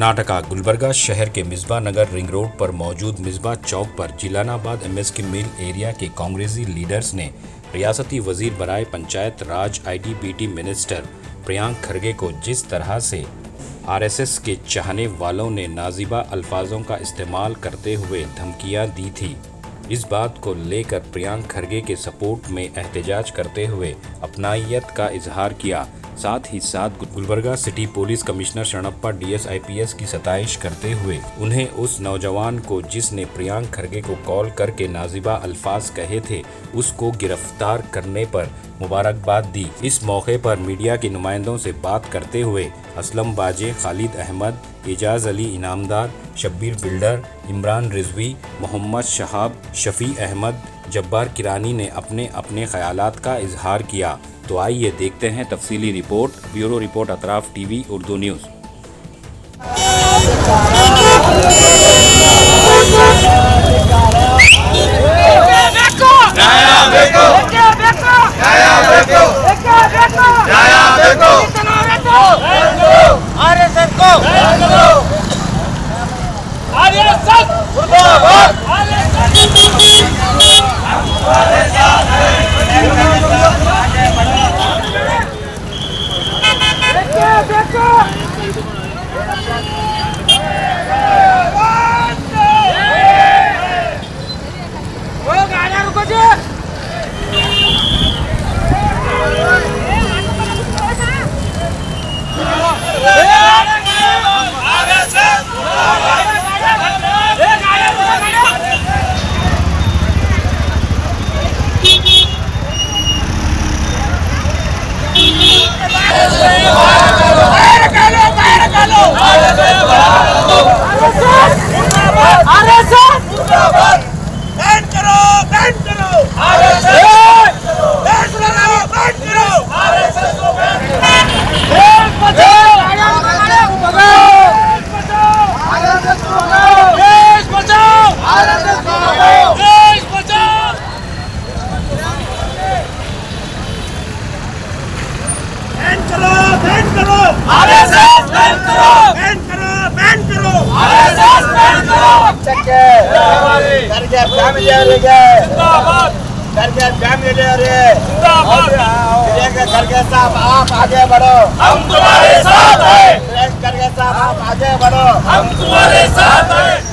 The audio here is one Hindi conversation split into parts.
कर्नाटका गुलबर्गा शहर के मिसबा नगर रिंग रोड पर मौजूद मिसबा चौक पर जिलानाबाद एमएसके मिल एरिया के कांग्रेसी लीडर्स ने रियासती वजीर बराए पंचायत राज आईटीबीटी मिनिस्टर प्रियांक खरगे को जिस तरह से आरएसएस के चाहने वालों ने नाजिबा अल्फाजों का इस्तेमाल करते हुए धमकियां दी थी, इस बात को लेकर प्रियांक खरगे के सपोर्ट में एहतजाज करते हुए अपनाइयत का इजहार किया। साथ ही साथ Gulbarga city police commissioner Sharanappa DS IPS की सताइश करते हुए उन्हें उस नौजवान को जिसने प्रियांक खरगे को कॉल करके नाजिबा अल्फाज कहे थे उसको गिरफ्तार करने पर मुबारकबाद दी। इस मौके पर मीडिया के नुमाइंदों से बात करते हुए असलम बाजे, खालिद अहमद, एजाज अली इनामदार, शब्बीर बिल्डर, इमरान रिजवी, मोहम्मद शहाब, शफी अहमद, जब्बार किरानी ने अपने अपने ख्यालात का इजहार किया। तो आइए देखते हैं तफसीली report. Bureau report Atraf TV Urdu news. Kharge साहब आप आगे बढ़ो, हम तुम्हारे साथ हैं। खरगे साहब आप आगे बढ़ो, हम तुम्हारे साथ हैं।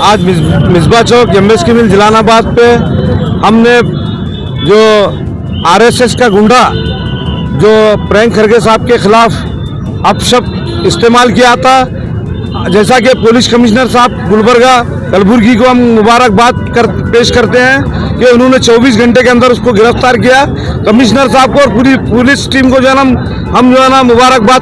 आज मिसबा चौक एमएसके मिल जिलानाबाद पे हमने जो आरएसएस का गुंडा जो प्रियांक खरगे साहब के खिलाफ अपशब्द इस्तेमाल किया था, जैसा कि पुलिस कमिश्नर साहब गुलबर्गा कलबुर्गी को हम मुबारकबाद पेश करते हैं कि उन्होंने 24 घंटे के अंदर उसको गिरफ्तार किया। कमिश्नर साहब को और पूरी पुलिस टीम को जो है हम जो है ना मुबारकबाद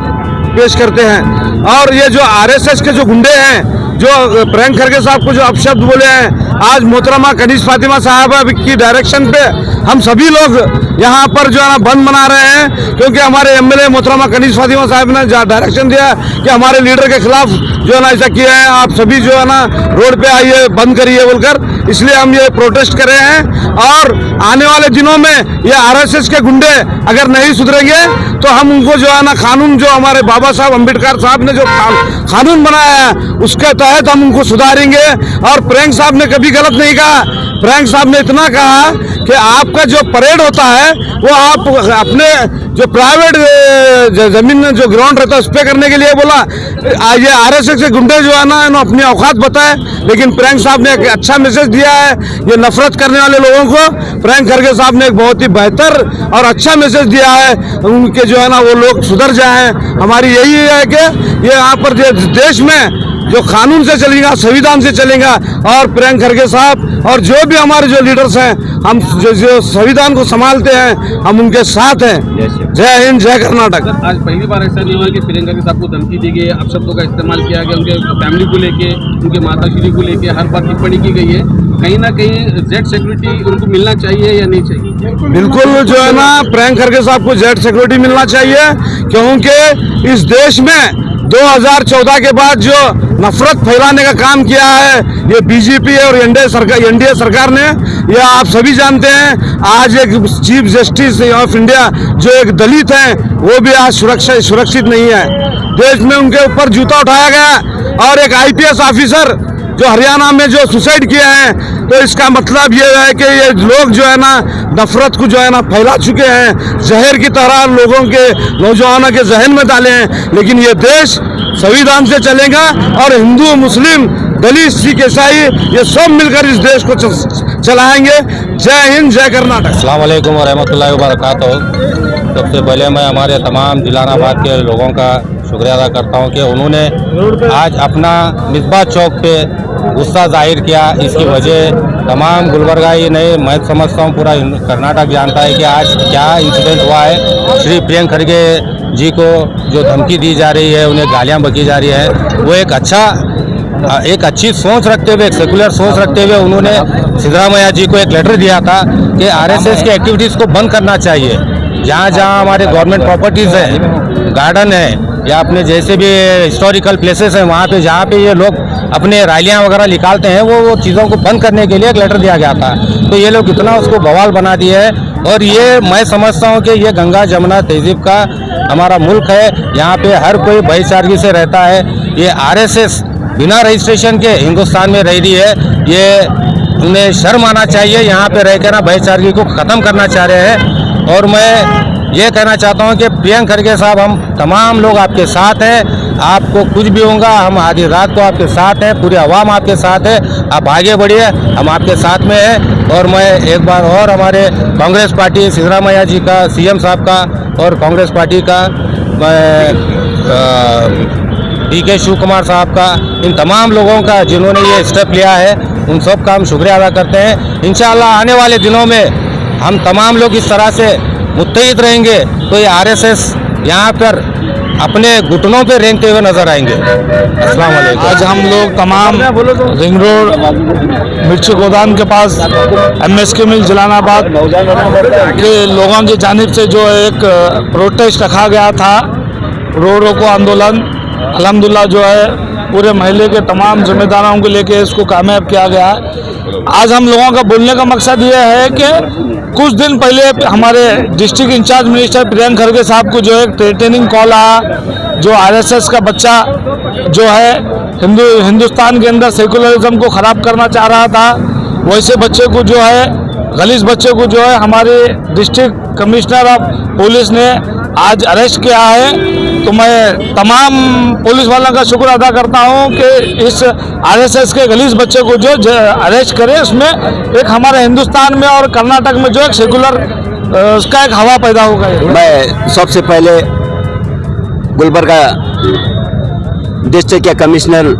पेश करते हैं। और ये जो आरएसएस के जो गुंडे हैं, जो प्रियंका खरगे साहब को जो अपशब्द बोले हैं, आज मोहतरमा कनीज फातिमा साहबा की डायरेक्शन पे हम सभी लोग यहाँ पर जो है ना बंद मना रहे हैं, क्योंकि हमारे एमएलए मोहतरमा कनीज फातिमा साहब ने डायरेक्शन दिया कि हमारे लीडर के खिलाफ जो है ना ऐसा किया है, आप सभी जो है ना रोड पे आइए, बंद करिए बोलकर, इसलिए हम ये प्रोटेस्ट कर रहे हैं। और आने वाले दिनों में ये आरएसएस के गुंडे अगर नहीं सुधरेंगे तो हम उनको जो है ना कानून, जो हमारे बाबा साहब अम्बेडकर साहब ने जो कानून बनाया है उसके तहत हम उनको सुधारेंगे। और प्रियंका साहब ने कभी गलत नहीं कहा। प्रियंका साहब ने इतना कहा कि आपका जो परेड होता है वो आप अपने जो प्राइवेट जमीन में जो ग्राउंड रहता है उस पर करने के लिए बोला। ये आरएसएस के गुंडे जो है ना अपनी औकात बताए, लेकिन प्रियंका साहब ने एक अच्छा मैसेज दिया है। ये नफरत करने वाले लोगों को प्रियंका खरगे साहब ने एक बहुत ही बेहतर और अच्छा मैसेज दिया है, उनके जो है ना वो लोग सुधर जाएं। हमारी यही है कि ये यहाँ पर देश में जो कानून से चलेगा, संविधान से चलेगा। और प्रियंका खरगे साहब और जो भी हमारे जो लीडर्स हैं, हम जो संविधान को संभालते हैं, हम उनके साथ हैं। जय हिंद, जय कर्नाटक। आज पहली बार ऐसा नहीं हुआ कि प्रियंका खरगे साहब को धमकी दी गई, अपशब्दों का इस्तेमाल किया गया, उनके फैमिली को लेके, उनके माताश्री को लेके हर बार टिप्पणी की गई है। कहीं ना कहीं जेड सिक्योरिटी उनको मिलना चाहिए या नहीं चाहिए? बिल्कुल जो है ना प्रियंका खरगे साहब को जेड सिक्योरिटी मिलना चाहिए, क्योंकि इस देश में 2014 के बाद जो नफरत फैलाने का काम किया है ये बीजेपी और एनडीए सरकार ने, ये आप सभी जानते हैं। आज एक चीफ जस्टिस ऑफ इंडिया जो एक दलित हैं, वो भी आज सुरक्षित नहीं है। देश में उनके ऊपर जूता उठाया गया। और एक आईपीएस ऑफिसर जो हरियाणा में जो सुसाइड किया है, तो इसका मतलब ये है कि ये लोग जो है ना नफरत को जो है ना फैला चुके हैं, जहर की तरह लोगों के, नौजवानों के जहन में डाले हैं। लेकिन ये देश संविधान से चलेगा और हिंदू, मुस्लिम, दलित, सिख, ईसाई ये सब मिलकर इस देश को चलाएंगे। जय हिंद, जय कर्नाटक। अस्सलाम वालेकुम व रहमतुल्लाहि व बरकातहू। सबसे पहले मैं हमारे तमाम जिलानाबाद के लोगों का शुक्रिया अदा करता हूं कि उन्होंने आज अपना मिसबा चौक पे गुस्सा जाहिर किया। इसकी वजह तमाम गुलबर्गाई नहीं, मैं समझता हूँ पूरा कर्नाटक जानता है कि आज क्या इंसिडेंट हुआ है। श्री प्रियंका खरगे जी को जो धमकी दी जा रही है, उन्हें गालियाँ बकी जा रही है, वो एक अच्छी सोच रखते हुए, एक सेकुलर सोच रखते हुए उन्होंने सिद्धरामैया जी को एक लेटर दिया था कि आरएसएस की एक्टिविटीज़ को बंद करना चाहिए। जहाँ जहाँ हमारे गवर्नमेंट प्रॉपर्टीज़ हैं, गार्डन है या अपने जैसे भी हिस्टोरिकल प्लेसेस हैं, वहाँ पे जहाँ पे ये लोग अपने रैलियाँ वगैरह निकालते हैं, वो चीज़ों को बंद करने के लिए एक लेटर दिया गया था। तो ये लोग इतना उसको बवाल बना दिए है। और ये मैं समझता हूँ कि ये गंगा जमुना तहजीब का हमारा मुल्क है, यहाँ पे हर कोई भाईचारगी से रहता है। ये आरएसएस बिना रजिस्ट्रेशन के हिंदुस्तान में रह रही है, ये उन्हें शर्म आना चाहिए। यहाँ पे रह कर ना भाईचारगी को ख़त्म करना चाह रहे हैं। और मैं ये कहना चाहता हूँ कि प्रियंका खरगे साहब, हम तमाम लोग आपके साथ हैं। आपको कुछ भी होगा, हम आधी रात को आपके साथ हैं, पूरी आवाम आपके साथ है। आप आगे बढ़िए, हम आपके साथ में हैं। और मैं एक बार और हमारे कांग्रेस पार्टी, सिद्धरामैया जी का, सीएम साहब का और कांग्रेस पार्टी का, डीके शिव कुमार साहब का, इन तमाम लोगों का जिन्होंने ये स्टेप लिया है, उन सब का हम शुक्रिया अदा करते हैं। इंशाअल्लाह आने वाले दिनों में हम तमाम लोग इस तरह से मुत्तहिद रहेंगे तो ये आरएसएस यहाँ पर अपने घुटनों पे रेंगते हुए नजर आएंगे। अस्सलाम वालेकुम। आज हम लोग तमाम रिंग रोड मिर्ची गोदाम के पास एमएसके मिल जलालाबाद के लोगों की जानिब से जो एक प्रोटेस्ट रखा गया था, रोड रोको आंदोलन, अल्हम्दुलिल्लाह जो है पूरे महल्ले के तमाम जिम्मेदारों को लेके इसको कामयाब किया गया। आज हम लोगों का बोलने का मकसद ये है कि कुछ दिन पहले हमारे district in-charge minister Priyanka Kharge साहब को जो एक ट्रेनिंग कॉल आया, जो आरएसएस का बच्चा जो है हिंदुस्तान के अंदर सेकुलरिज्म को ख़राब करना चाह रहा था, वैसे बच्चे को जो है, गलीज बच्चे को जो है हमारे डिस्ट्रिक्ट कमिश्नर ऑफ पुलिस ने आज अरेस्ट किया है। तो मैं तमाम पुलिस वालों का शुक्र अदा करता हूं कि इस आरएसएस के गलीज बच्चे को जो अरेस्ट करे, उसमें एक हमारे हिंदुस्तान में और कर्नाटक में जो एक सेकुलर उसका एक हवा पैदा होगा। मैं सबसे पहले गुलबर्गा डिस्ट्रिक्ट के कमिश्नर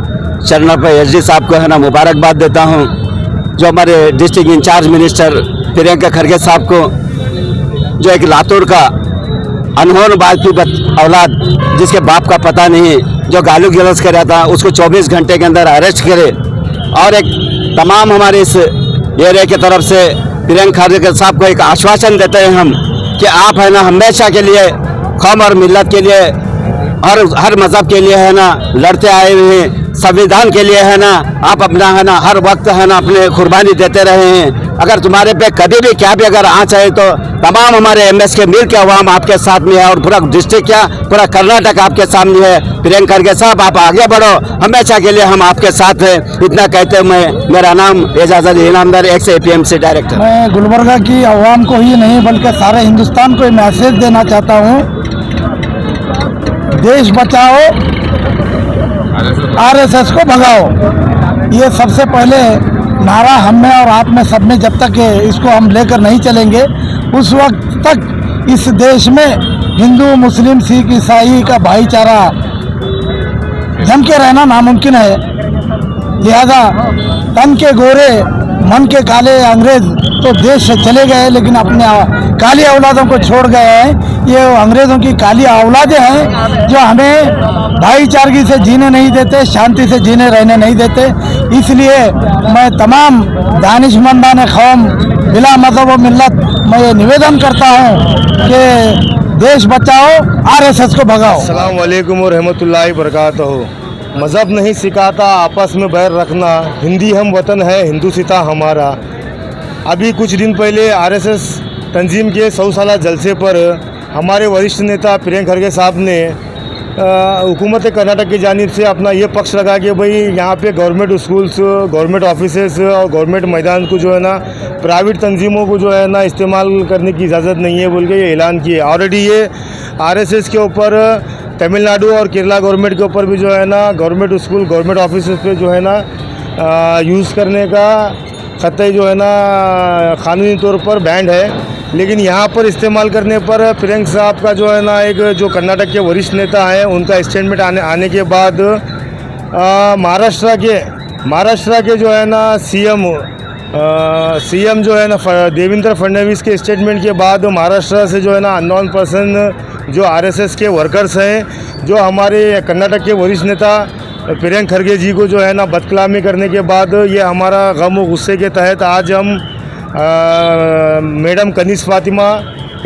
चरणप एसडी साहब को है ना मुबारकबाद देता हूं, जो हमारे district in-charge minister Priyanka Kharge साहब को जो एक लातूर का अनहोनी बालतू औलाद जिसके बाप का पता नहीं, जो गाली गलौज कर रहा था, उसको 24 घंटे के अंदर अरेस्ट करे। और एक तमाम हमारे इस एरिया की तरफ से प्रियंका खरगे साहब को एक आश्वासन देते हैं हम कि आप है ना हमेशा के लिए कौम और मिल्लत के लिए और हर मज़हब के लिए है ना लड़ते आए हुए हैं, संविधान के लिए है ना आप अपना है ना हर वक्त है ना अपने कुर्बानी देते रहे हैं। अगर तुम्हारे पे कभी भी क्या भी अगर आँच आए तो तमाम हमारे MSK मिल के अवाम आपके साथ में है और पूरा डिस्ट्रिक्ट क्या पूरा कर्नाटक आपके सामने है। प्रियंका खरगे साहब आप आगे बढ़ो, हमेशा के लिए हम आपके साथ हैं। इतना कहते हुए मेरा नाम Ejaz Ali Inamdar ex APMC director. मैं गुलबर्गा की अवाम को ही नहीं बल्कि सारे हिंदुस्तान को मैसेज देना चाहता हूँ, देश बचाओ RSS को भगाओ। ये सबसे पहले नारा हम में और आप में सब में जब तक इसको हम लेकर नहीं चलेंगे उस वक्त तक इस देश में हिंदू मुस्लिम सिख ईसाई का भाईचारा जम के रहना नामुमकिन है। लिहाजा तन के गोरे मन के काले अंग्रेज तो देश से चले गए, लेकिन अपने काली औलादों को छोड़ गए हैं। ये अंग्रेज़ों की काली औलादें हैं जो हमें भाईचारगी से जीने नहीं देते, शांति से जीने रहने नहीं देते। इसलिए मैं तमाम दानिशमंदान कौम बिला मज़हब व मिल्लत मैं ये निवेदन करता हूँ कि देश बचाओ RSS को भगाओ। अस्सलाम वालेकुम व रहमतुल्लाहि व बरकातहू। मज़हब नहीं सिखाता आपस में बैर रखना, हिंदी हम वतन है हिंदू सिता हमारा। अभी कुछ दिन पहले RSS तंजीम के 100 साला जलसे पर हमारे वरिष्ठ नेता प्रियंका खरगे साहब ने हुकूमत कर्नाटक की जानिब से अपना ये पक्ष लगा कि भाई यहाँ पे गवर्नमेंट स्कूल्स, गवर्नमेंट ऑफिसेस और गवर्नमेंट मैदान को जो है ना प्राइवेट तंजीमों को जो है ना इस्तेमाल करने की इजाज़त नहीं है बोल के ये ऐलान किए। ऑलरेडी ये RSS के ऊपर तमिलनाडु और केरला गवर्नमेंट के ऊपर भी जो है ना गवर्नमेंट स्कूल, गवर्नमेंट ऑफिसेस पे जो है ना यूज़ करने का ख़तई जो है ना कानूनी तौर पर बैंड है। लेकिन यहाँ पर इस्तेमाल करने पर प्रियंका साहब का जो है ना एक जो कर्नाटक के वरिष्ठ नेता हैं उनका स्टेटमेंट आने के बाद महाराष्ट्र के जो है ना सीएम जो है ना देवेंद्र फडणवीस के स्टेटमेंट के बाद महाराष्ट्र से जो है ना अननोन पर्सन जो RSS के वर्कर्स हैं जो हमारे कर्नाटक के वरिष्ठ नेता प्रियंका खरगे जी को जो है ना बदकलामी करने के बाद ये हमारा गम और गुस्से के तहत आज हम madam Kaneez Fatima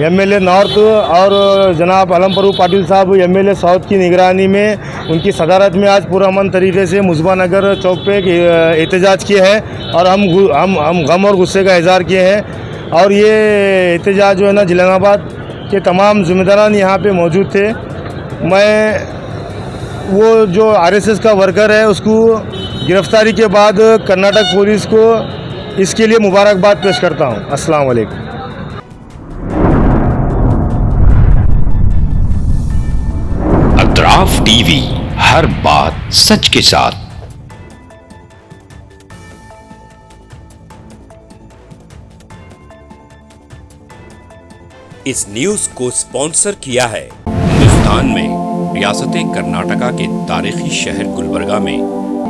MLA north और जनाब अलम फरूक पाटिल साहब MLA साउथ की निगरानी में उनकी सदारत में आज पुरअमन तरीके से मुजबा नगर चौक पे एहतजाज किए हैं और हम गम और गुस्से का इजहार किए हैं। और ये एहतजाज जो है ना जलालाबाद के तमाम ज़िम्मेदारान यहाँ पे मौजूद थे। मैं वो जो RSS का वर्कर है उसको गिरफ्तारी के बाद कर्नाटक पुलिस को इसके लिए मुबारकबाद पेश करता हूँ। अस्सलाम वालेकुम। अतराफ टीवी, हर बात सच के साथ। इस न्यूज को स्पॉन्सर किया है हिंदुस्तान में रियासत कर्नाटका के तारीखी शहर गुलबर्गा में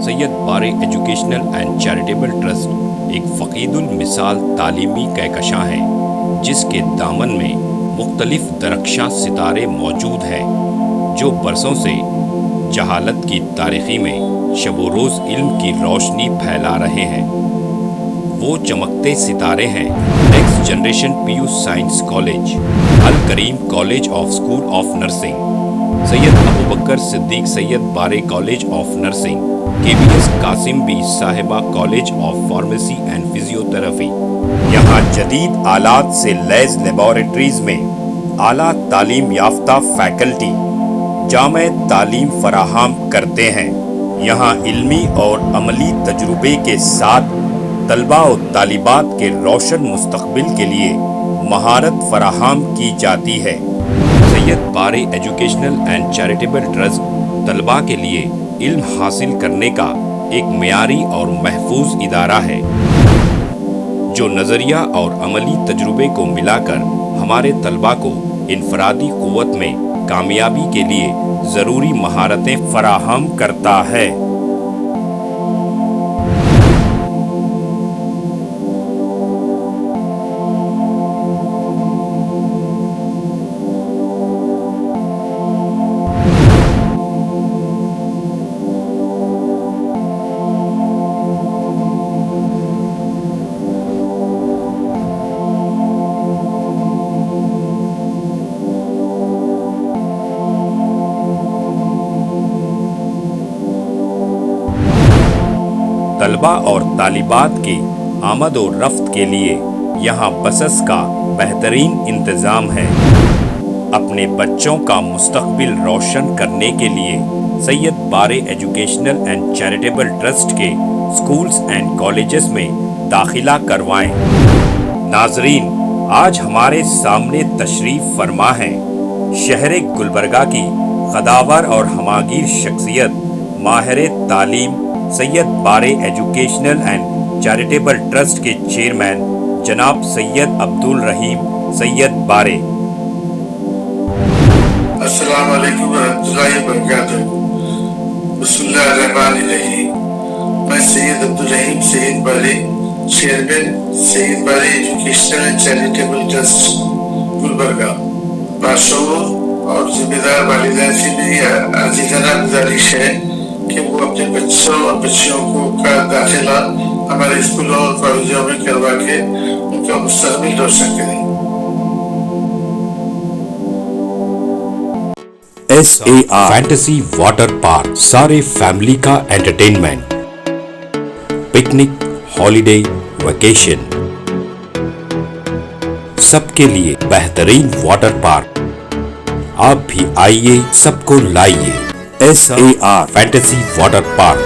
Syed Bare educational and charitable trust एक फ़कीदुल मिसाल तालीमी कहकशां है जिसके दामन में मुख्तलिफ दरख्शां सितारे मौजूद हैं जो बरसों से जहालत की तारीखी में शबो रोज़ इल्म की रोशनी फैला रहे हैं। वो चमकते सितारे हैं next generation PU science college, Al Kareem college of school of nursing, Syed Abu Bakar Siddique Syed Bare college of nursing, KBS Qasim Bi Sahiba college of pharmacy and physiotherapy. यहाँ जदीद आलात से लैस लेबोरेटरीज में आला तालीम याफ्ता फैकल्टी जामे तालीम फराहम करते हैं। यहाँ इल्मी और अमली तजुर्बे के साथ तलबा और तालिबात के रोशन मुस्तकबिल के लिए महारत फराहम की जाती है। Syed Bare educational and charitable trust तलबा के लिए इल्म हासिल करने का एक मियारी और महफूज इदारा है जो नज़रिया और अमली तजुर्बे को मिलाकर हमारे तलबा को इनफरादी क़ुव्वत में कामयाबी के लिए ज़रूरी महारतें फराहम करता है। तलबा और तालिबात की आमद और रफ्त के लिए यहाँ बसेस का बेहतरीन इंतज़ाम है। अपने बच्चों का मुस्तकबिल रोशन करने के लिए Syed Bare educational and charitable trust के स्कूल्स एंड कॉलेजेस में दाखिला करवाएं। नाजरीन, आज हमारे सामने तशरीफ फरमा है शहर गुलबर्गा की कदावर और हमागीर शख्सियत माहिर तालीम Syed Bare educational and charitable trust के चेयरमैन जनाब सैयद अब्दुल रहीम सैयद बारे। अस्सलाम वालेकुम रहमतुल्लाहि व बरकातुहू। बिस्मिल्लाहिर्रहमानिर्रहीम। मैं सैयद अब्दुल रहीम सैयद बारे, chairman Syed Bare educational and charitable trust Gulbarga, बादशाहों और जिम्मेदार वालिदैन से मेरी आजीजाना गुजारिश है कि वो अपने बच्चों और बच्चियों को का दाखिला हमारे स्कूलों और कॉलेजों में करवा के उनका मुस्तकबिल रोशन करें। SAR फैंटेसी वाटर पार्क, सारे फैमिली का एंटरटेनमेंट, पिकनिक, हॉलिडे, वेकेशन, सबके लिए बेहतरीन वाटर पार्क। आप भी आइए, सबको लाइए। SAR fantasy water park.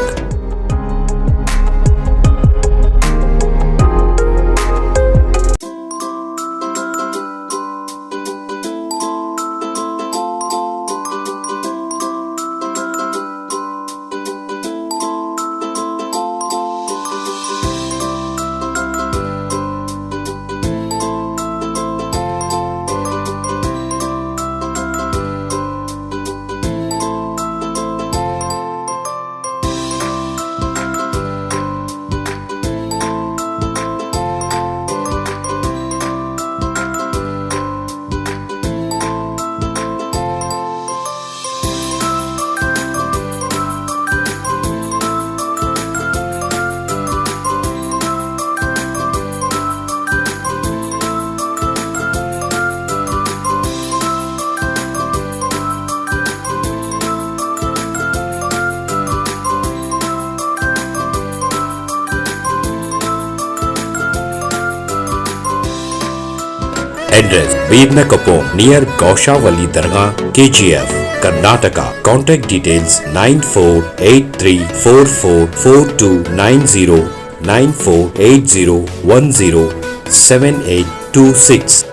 Address: Veernakapom near Gaushavali Dargah, KGF, Karnataka. Contact details: 9483444290, 9480107826.